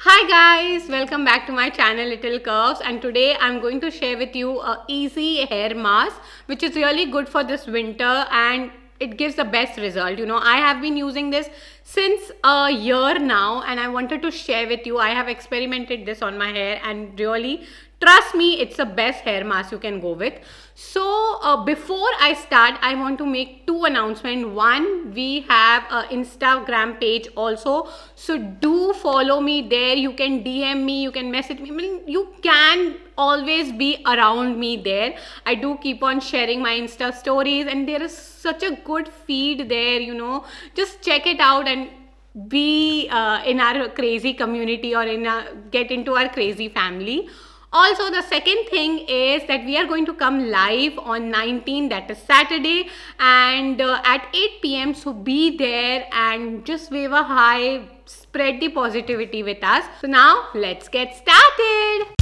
Hi guys, welcome back to my channel Little Curves, and today I'm going to share with you a easy hair mask which is really good for this winter and it gives the best result. I have been using this since a year now and I wanted to share with you. I have experimented this on my hair and really trust me, it's the best hair mask you can go with. So before I start, I want to make two announcements. One, we have a Instagram page also, so do follow me there. You can DM me, you can message me. I mean, you can always be around me there. I do keep on sharing my Insta stories and there is such a good feed there. Just check it out and be in our crazy community, or get into our crazy family. Also, the second thing is that we are going to come live on 19, that is Saturday, and at 8 p.m. So be there and just wave a hi, spread the positivity with us. So now let's get started.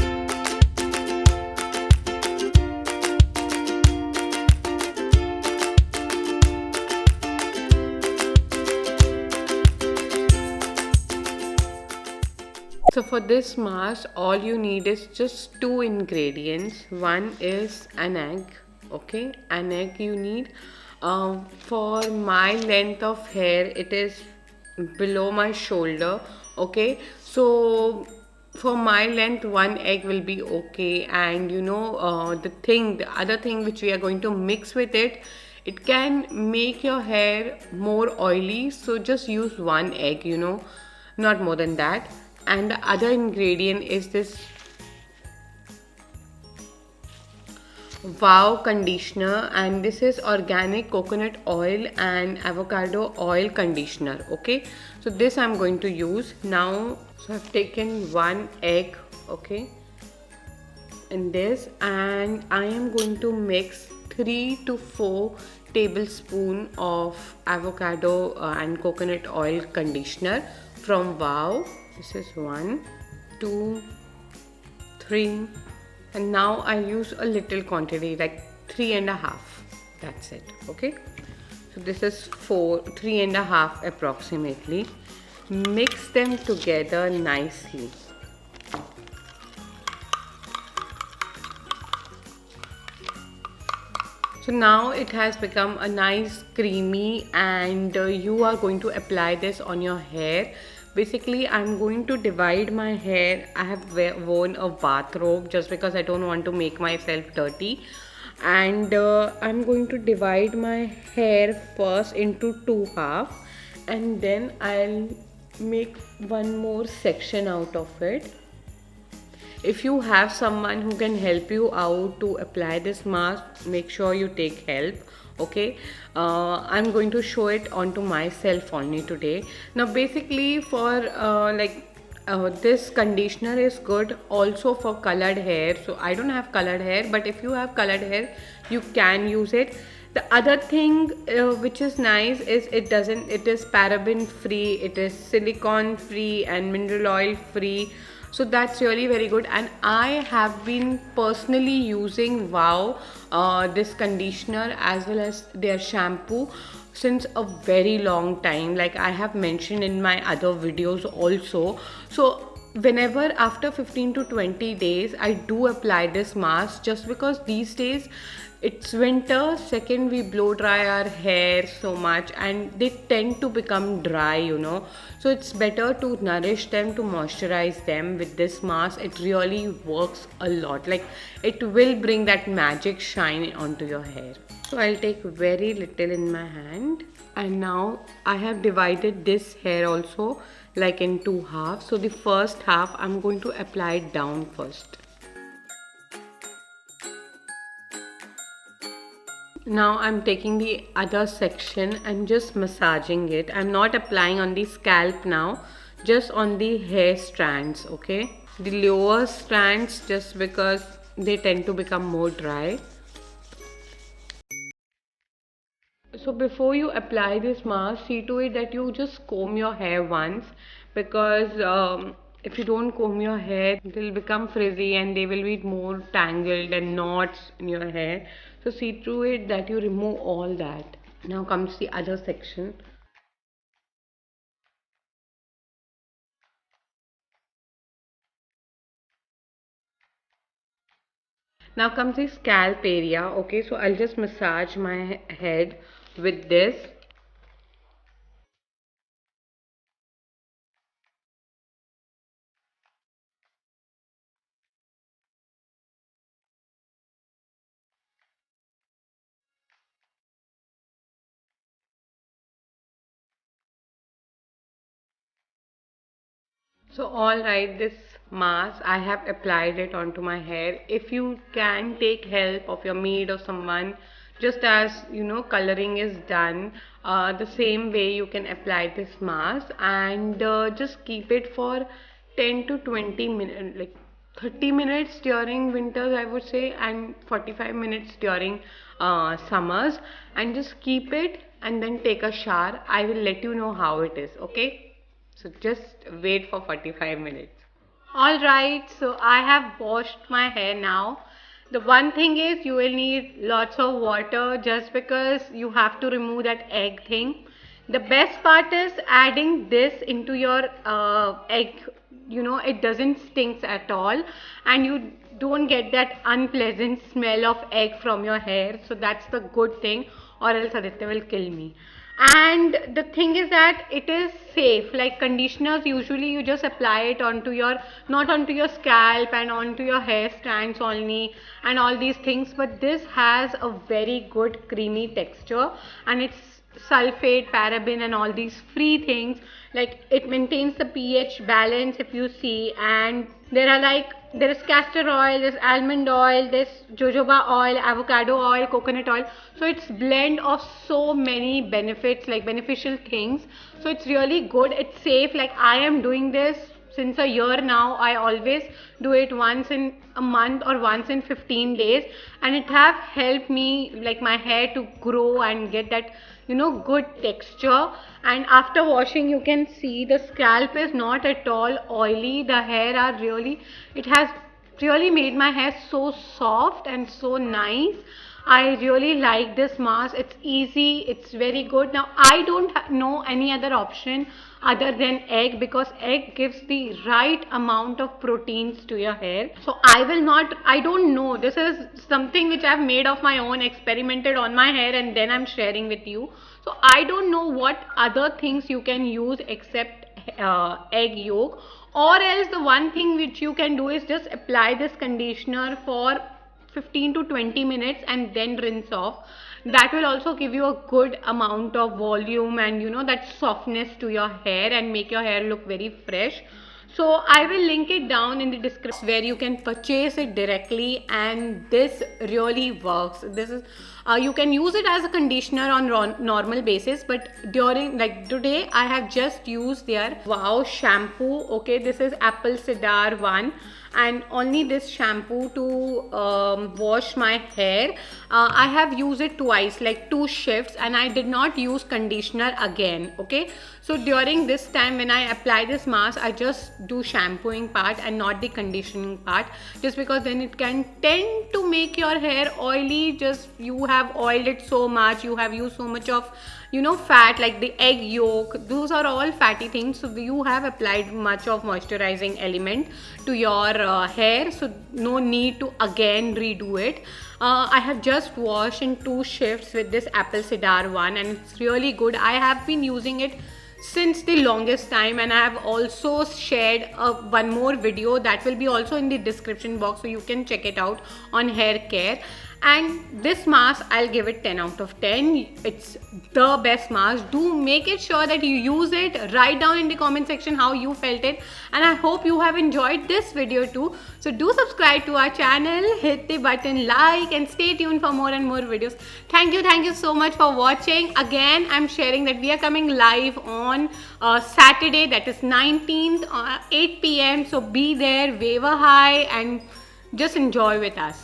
So for this mask, all you need is just two ingredients. One is an egg, okay? An egg you need. For my length of hair, it is below my shoulder, okay? So for my length, one egg will be okay. And the other thing which we are going to mix with it, it can make your hair more oily. So just use one egg, not more than that. And the other ingredient is this Wow conditioner, and this is organic coconut oil and avocado oil conditioner. Okay, so this I'm going to use now. So I've taken one egg, okay, in this, and I am going to mix 3 to 4 tablespoon of avocado and coconut oil conditioner from Wow. This is 1, 2, 3, and now I use a little quantity like 3.5. That's it. Okay, so this is 3.5 approximately. Mix them together nicely. So now it has become a nice creamy, and you are going to apply this on your hair. Basically, I'm going to divide my hair. I have worn a bathrobe just because I don't want to make myself dirty. And I'm going to divide my hair first into two halves, and then I'll make one more section out of it. If you have someone who can help you out to apply this mask, make sure you take help. Okay, I'm going to show it onto myself only today. Now basically for this conditioner is good also for colored hair. So I don't have colored hair, but if you have colored hair, you can use it. The other thing which is nice is it is paraben free, it is silicone free and mineral oil free. So that's really very good, and I have been personally using Wow this conditioner as well as their shampoo since a very long time, like I have mentioned in my other videos also. So whenever after 15 to 20 days I do apply this mask, just because these days it's winter, second we blow dry our hair so much and they tend to become dry, so it's better to nourish them, to moisturize them with this mask. It really works a lot, like it will bring that magic shine onto your hair. So I'll take very little in my hand, and now I have divided this hair also like in two halves. So the first half I'm going to apply it down first. Now I'm taking the other section and just massaging it. I'm not applying on the scalp now, just on the hair strands, okay? The lower strands, just because they tend to become more dry. So before you apply this mask, see to it that you just comb your hair once, because if you don't comb your hair, it will become frizzy and they will be more tangled and knots in your hair. So see to it that you remove all that. Now comes the other section. Now comes the scalp area. Okay, so I'll just massage my head with this. So all right, this mask I have applied it onto my hair. If you can take help of your maid or someone, just as you know coloring is done, the same way you can apply this mask and just keep it for 10 to 20 minutes, like 30 minutes during winters I would say, and 45 minutes during summers, and just keep it and then take a shower. I will let you know how it is, okay? So just wait for 45 minutes. Alright, so I have washed my hair now. The one thing is you will need lots of water just because you have to remove that egg thing. The best part is adding this into your egg. You know, it doesn't stink at all and you don't get that unpleasant smell of egg from your hair. So that's the good thing, or else Aditya will kill me. And the thing is that it is safe. Like conditioners, usually you just apply it onto your, not onto your scalp and onto your hair strands only and all these things, but this has a very good creamy texture and it's sulfate, paraben and all these free things. Like it maintains the pH balance if you see, and there are like, there is castor oil, there's almond oil, there's jojoba oil, avocado oil, coconut oil. So it's blend of so many benefits, like beneficial things. So it's really good. It's safe. Like I am doing this since a year now. I always do it once in a month or once in 15 days, and it have helped me like my hair to grow and get that, you know, good texture. And after washing you can see the scalp is not at all oily. The hair are really, it has really made my hair so soft and so nice. I really like this mask. It's easy, it's very good. Now I don't know any other option other than egg, because egg gives the right amount of proteins to your hair. So I will not, I don't know, this is something which I've made of my own, experimented on my hair and then I'm sharing with you. So I don't know what other things you can use except egg yolk, or else the one thing which you can do is just apply this conditioner for 15 to 20 minutes and then rinse off. That will also give you a good amount of volume and you know that softness to your hair and make your hair look very fresh. So I will link it down in the description where you can purchase it directly, and this really works. This is you can use it as a conditioner on normal basis, but during like today I have just used their wow shampoo. Okay, this is apple cedar one, and only this shampoo to wash my hair. I have used it twice, like 2 shifts, and I did not use conditioner again. Okay, so during this time when I apply this mask, I just do shampooing part and not the conditioning part, just because then it can tend to make your hair oily. Just you have oiled it so much, you have used so much of, you know, fat, like the egg yolk, those are all fatty things. So you have applied much of moisturizing element to your hair, so no need to again redo it. I have just washed in 2 shifts with this apple cedar one, and it's really good. I have been using it since the longest time, and I have also shared one more video that will be also in the description box, so you can check it out on hair care. And this mask, I'll give it 10 out of 10. It's the best mask. Do make it sure that you use it. Write down in the comment section how you felt it, and I hope you have enjoyed this video too. So do subscribe to our channel, hit the button like, and stay tuned for more and more videos. Thank you so much for watching. Again, I'm sharing that we are coming live on Saturday, that is 19th 8 p.m. so be there, wave a hi and just enjoy with us.